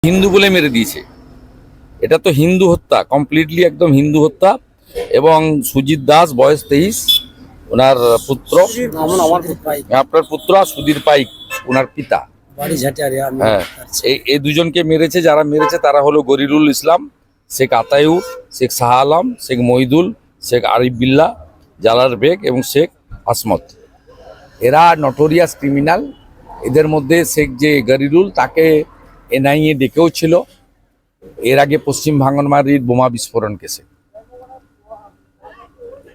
হিন্দু বলে মেরে দিয়েছে। এটা তো হিন্দু হত্যা, কমপ্লিটলি একদম হিন্দু হত্যা। এবং সুজিত দাস বয়স 23, ওনার পুত্র, আপনার পুত্র সুধীর পাইক ওনার পিতা। হ্যাঁ, এই দুজনকে মেরেছে। যারা মেরেছে তারা হলো গরিরুল ইসলাম, শেখ আতায়ুর, শেখ শাহ আলম, শেখ মহিদুল, শেখ আরিফ বিল্লাহ, জালাল বেগ এবং শেখ আসমত। এরা নটোরিয়াস ক্রিমিনাল। এদের মধ্যে শেখ যে গরিরুল, তাকে এনআইএ ডেকেও ছিল এর আগে পশ্চিম ভাঙনমারির বোমা বিস্ফোরণ কেসে।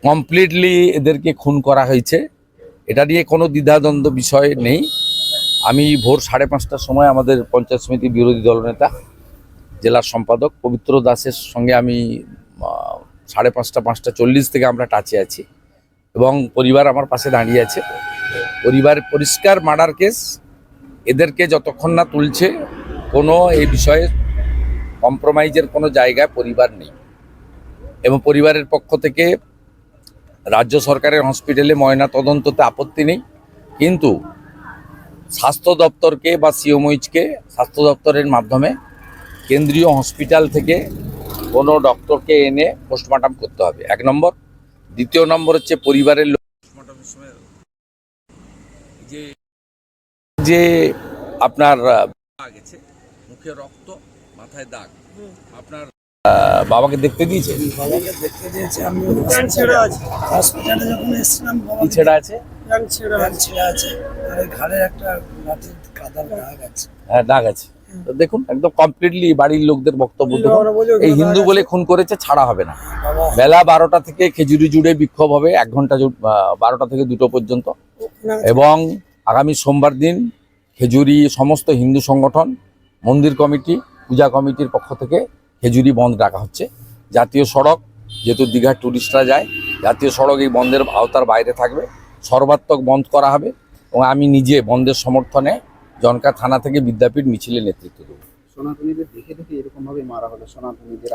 কমপ্লিটলি এদেরকে খুন করা হয়েছে, এটা নিয়ে কোনো দ্বিধাদ্বন্দ্ব বিষয় নেই। আমি ভোর 5:30টার সময় আমাদের পঞ্চায়েত সমিতি বিরোধী দলনেতা জেলার সম্পাদক পবিত্র দাসের সঙ্গে আমি 5:30, 5:40 থেকে আমরা টাচে আছি এবং পরিবার আমার পাশে দাঁড়িয়ে আছে। পরিবার পরিষ্কার মার্ডার কেস, এদেরকে যতক্ষণ না তুলছে কোনো এই বিষয়ে কম্প্রোমাইজের কোনো জায়গায় পরিবার নেই। এবং পরিবারের পক্ষ থেকে রাজ্য সরকারের হসপিটালে ময়না তদন্ততে আপত্তি নেই, কিন্তু স্বাস্থ্য দপ্তরকে বা সিওমইচকে স্বাস্থ্য দপ্তরের মাধ্যমে কেন্দ্রীয় হসপিটাল থেকে কোনো ডক্টরকে এনে পোস্টমর্টম করতে হবে, 1 নম্বর। দ্বিতীয় নম্বর হচ্ছে পরিবারের লোক পোস্টমর্টমের সময় যে আপনার দাগ আছে, মুখে রক্ত, মাথায় দাগ, আপনার বাবাকে দেখতে দিয়েছে? বাবাকে দেখতে দিয়েছে। আমি হসপিটালে যখন এসেছিলাম, কি ছেঁড়া আছে? ছেঁড়া আছে, আর ঘাড়ে একটা লাঠির কাদার দাগ আছে। হ্যাঁ, দাগ আছে। তো দেখুন, একদম কমপ্লিটলি বাড়ির লোকদের বক্তব্য দেখুন, এই হিন্দু বলে খুন করেছে, ছাড়া হবে না। বেলা 12টা থেকে খেজুরি জুড়ে বিক্ষোভ হবে 1 ঘন্টা, 12টা থেকে 2টো পর্যন্ত। এবং আগামী সোমবার দিন খেজুরি সমস্ত হিন্দু সংগঠন, মন্দির কমিটি, পূজা কমিটির পক্ষ থেকে খেজুরি বন্ধ ডাকা হচ্ছে। জাতীয় সড়ক, যেহেতু দীঘার টুরিস্টরা যায়, জাতীয় সড়ক এই বন্ধের আওতার বাইরে থাকবে, সর্বাত্মক বন্ধ করা হবে। এবং আমি নিজে বন্ধের সমর্থনে জনকা থানা থেকে বিদ্যাপীঠ মিছিলে নেতৃত্ব দেব। সনাতনীদের দেখে এরকম ভাবে মারা হলো সনাতনীদের।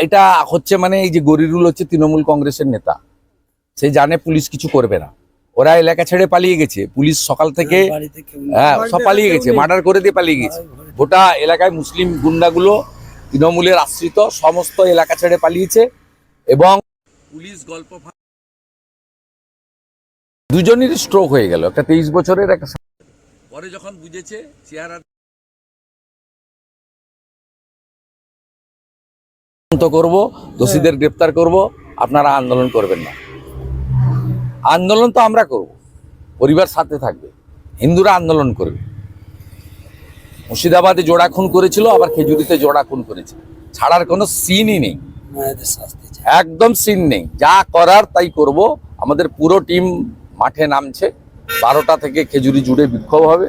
এটা হচ্ছে মানে এই যে গরিরুল হচ্ছে তৃণমূল কংগ্রেসের নেতা, সে জানে পুলিশ কিছু করবে না। ওরা এলাকা ছেড়ে পালিয়ে গেছে, পুলিশ সকাল থেকে সব পালিয়ে গেছে, মার্ডার করে দিয়ে পালিয়ে গেছে। গোটা এলাকায় মুসলিম গুন্ডাগুলো, তৃণমূলের আশ্রিত, সমস্ত এলাকা ছেড়ে পালিয়েছে। এবং পুলিশ গল্প দুজনেরই স্ট্রোক হয়ে গেল, একটা 23 বছরের, একটা পরে যখন বুঝেছে চেহারা করব, দোষীদের গ্রেপ্তার করব, আপনারা আন্দোলন করবেন না। আন্দোলন তো আমরা করব, পরিবার সাথে থাকবে, হিন্দুরা আন্দোলন করবে। মুর্শিদাবাদে জোড়া খুন করেছিল, আবার খেজুরিতে জোড়া খুন করেছে, ছাড়ার কোনো সিনই নেই, একদম সিন নেই। যা করার তাই করব। আমাদের পুরো টিম মাঠে নামছে, 12টা থেকে খেজুরি জুড়ে বিক্ষোভ হবে।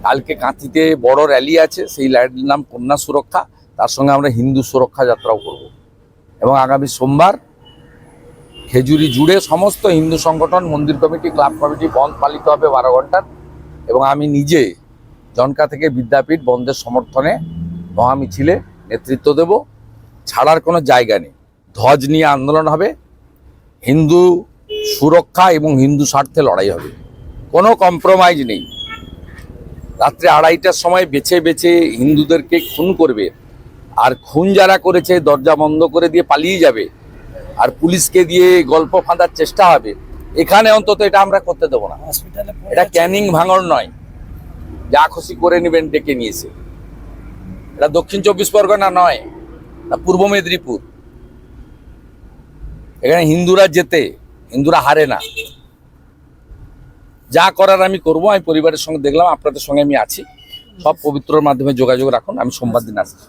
কালকে কাঁথিতে বড় র্যালি আছে, সেই র্যালির নাম কন্যা সুরক্ষা, তার সঙ্গে আমরা হিন্দু সুরক্ষা যাত্রাও করব। এবং আগামী সোমবার খেজুরি জুড়ে সমস্ত হিন্দু সংগঠন, মন্দির কমিটি, ক্লাব কমিটি বন্ধ পালিত হবে 12 ঘন্টার। এবং আমি নিজে জনকা থেকে বিদ্যাপীঠ বন্ধের সমর্থনে মহামিছিলে নেতৃত্ব দেব। ছাড়ার কোনো জায়গা নেই, ধ্বজ নিয়ে আন্দোলন হবে, হিন্দু সুরক্ষা এবং হিন্দু স্বার্থে লড়াই হবে, কোনো কম্প্রোমাইজ নেই। রাত্রে 2:30টার সময় বেছে বেছে হিন্দুদেরকে খুন করবে, আর খুন যারা করেছে দরজা বন্ধ করে দিয়ে পালিয়ে যাবে, আর পুলিশকে দিয়ে গল্প ফাঁদার চেষ্টা হবে, এখানে অন্তত এটা আমরা করতে দেবো না। এটা ক্যানিং ভাঙড় নয়, যা খুশি করে নেবেন ডেকে নিয়েছে। এটা দক্ষিণ 24 পরগনা নয়, পূর্ব মেদিনীপুর। এখানে হিন্দুরা জেতে, হিন্দুরা হারে না। যা করার আমি করব। আমি পরিবারের সঙ্গে দেখলাম, আপনাদের সঙ্গে আমি আছি, সব পবিত্রর মাধ্যমে যোগাযোগ রাখুন। আমি সোমবার দিন আসছি।